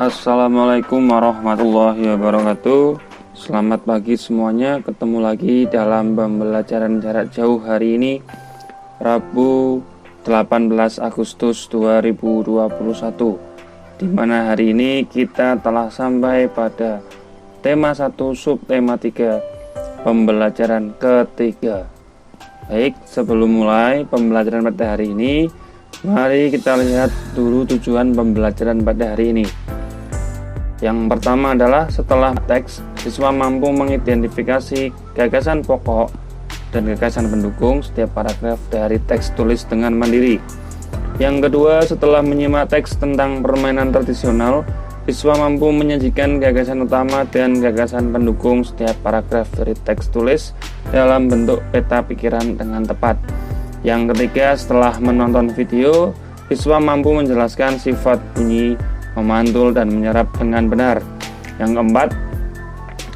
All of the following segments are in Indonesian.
Assalamualaikum warahmatullahi wabarakatuh. Selamat pagi semuanya. Ketemu lagi dalam pembelajaran jarak jauh hari ini, Rabu 18 Agustus 2021, di mana hari ini kita telah sampai pada tema 1 subtema 3 pembelajaran ketiga. Baik, sebelum mulai pembelajaran pada hari ini, mari kita lihat dulu tujuan pembelajaran pada hari ini. Yang pertama adalah setelah teks, siswa mampu mengidentifikasi gagasan pokok dan gagasan pendukung setiap paragraf dari teks tulis dengan mandiri. Yang kedua, setelah menyimak teks tentang permainan tradisional, siswa mampu menyajikan gagasan utama dan gagasan pendukung setiap paragraf dari teks tulis dalam bentuk peta pikiran dengan tepat. Yang ketiga, setelah menonton video, siswa mampu menjelaskan sifat bunyi, memantul, dan menyerap dengan benar. Yang keempat,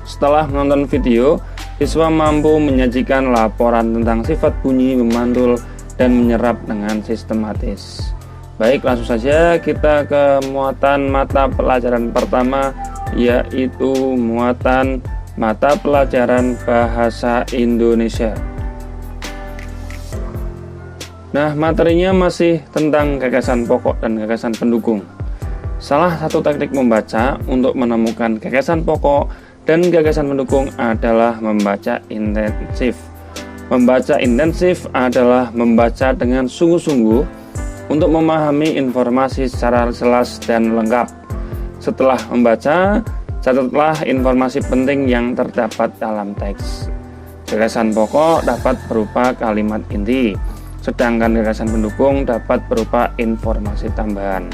setelah menonton video, siswa mampu menyajikan laporan tentang sifat bunyi, memantul, dan menyerap dengan sistematis. Baik, langsung saja kita ke muatan mata pelajaran pertama, yaitu muatan mata pelajaran Bahasa Indonesia. Nah, materinya masih tentang gagasan pokok dan gagasan pendukung. Salah satu teknik membaca untuk menemukan gagasan pokok dan gagasan pendukung adalah membaca intensif. Membaca intensif adalah membaca dengan sungguh-sungguh untuk memahami informasi secara jelas dan lengkap. Setelah membaca, catatlah informasi penting yang terdapat dalam teks. Gagasan pokok dapat berupa kalimat inti, sedangkan gagasan pendukung dapat berupa informasi tambahan.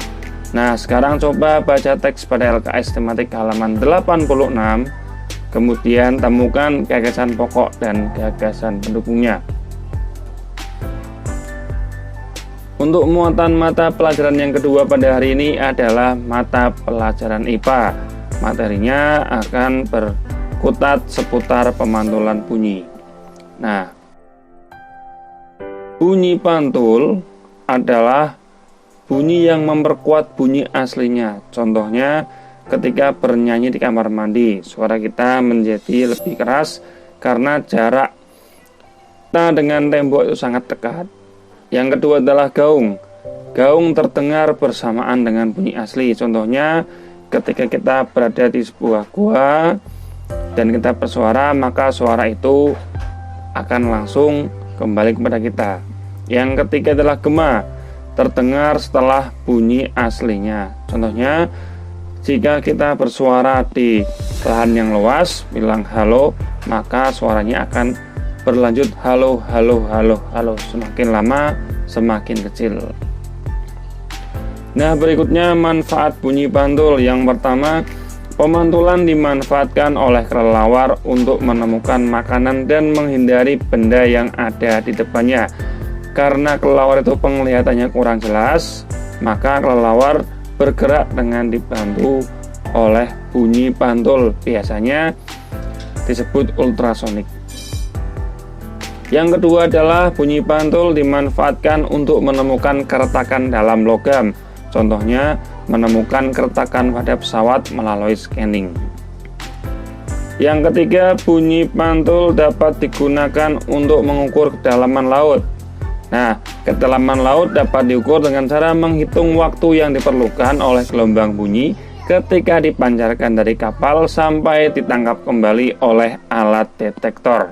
Nah, sekarang coba baca teks pada LKS tematik halaman 86, kemudian temukan gagasan pokok dan gagasan pendukungnya. Untuk muatan mata pelajaran yang kedua pada hari ini adalah mata pelajaran IPA. Materinya akan berkutat seputar pemantulan bunyi. Nah, bunyi pantul adalah bunyi yang memperkuat bunyi aslinya. Contohnya, ketika bernyanyi di kamar mandi, suara kita menjadi lebih keras karena jarak kita dengan tembok itu sangat dekat. Yang kedua adalah gaung. Gaung terdengar bersamaan dengan bunyi asli. Contohnya, ketika kita berada di sebuah gua dan kita bersuara, maka suara itu akan langsung kembali kepada kita. Yang ketiga adalah gema, terdengar setelah bunyi aslinya. Contohnya, jika kita bersuara di lahan yang luas, bilang halo, maka suaranya akan berlanjut halo, halo, halo, halo. Semakin lama, semakin kecil. Nah, berikutnya manfaat bunyi pantul. Yang pertama, pemantulan dimanfaatkan oleh kelelawar untuk menemukan makanan dan menghindari benda yang ada di depannya. Karena kelelawar itu penglihatannya kurang jelas, maka kelelawar bergerak dengan dibantu oleh bunyi pantul, biasanya disebut ultrasonik. Yang kedua adalah bunyi pantul dimanfaatkan untuk menemukan keretakan dalam logam. Contohnya, menemukan keretakan pada pesawat melalui scanning. Yang ketiga, bunyi pantul dapat digunakan untuk mengukur kedalaman laut. Nah, kedalaman laut dapat diukur dengan cara menghitung waktu yang diperlukan oleh gelombang bunyi ketika dipancarkan dari kapal sampai ditangkap kembali oleh alat detektor.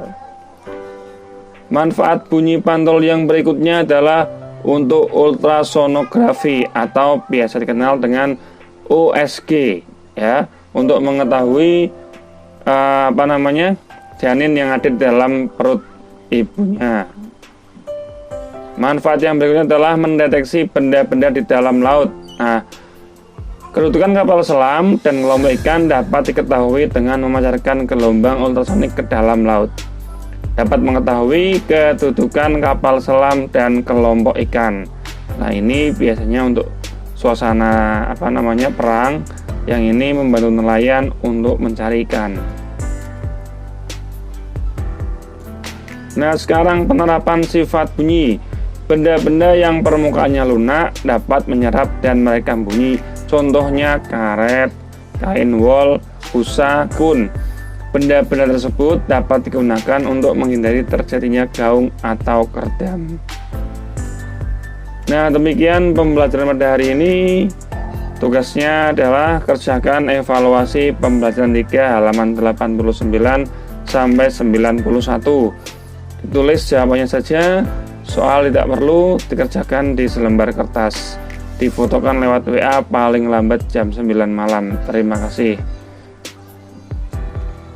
Manfaat bunyi pantul yang berikutnya adalah untuk ultrasonografi atau biasa dikenal dengan USG, ya, untuk mengetahui janin yang ada di dalam perut ibunya. Manfaat yang berikutnya adalah mendeteksi benda-benda di dalam laut. Nah, kedudukan kapal selam dan kelompok ikan dapat diketahui dengan memancarkan gelombang ultrasonik ke dalam laut. Dapat mengetahui kedudukan kapal selam dan kelompok ikan. Nah, ini biasanya untuk suasana perang, yang ini membantu nelayan untuk mencari ikan. Nah, sekarang penerapan sifat bunyi. Benda-benda yang permukaannya lunak dapat menyerap dan merekam bunyi. Contohnya karet, kain wol, busa, kun. Benda-benda tersebut dapat digunakan untuk menghindari terjadinya gaung atau kerdam. Nah, demikian pembelajaran pada hari ini. Tugasnya adalah kerjakan evaluasi pembelajaran 3 halaman 89 sampai 91. Ditulis jawabannya saja. Soal tidak perlu dikerjakan di selembar kertas. Difotokan lewat WA paling lambat jam 9 malam. Terima kasih.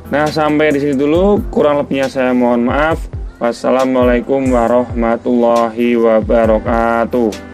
Nah, sampai di sini dulu, kurang lebihnya saya mohon maaf. Wassalamualaikum warahmatullahi wabarakatuh.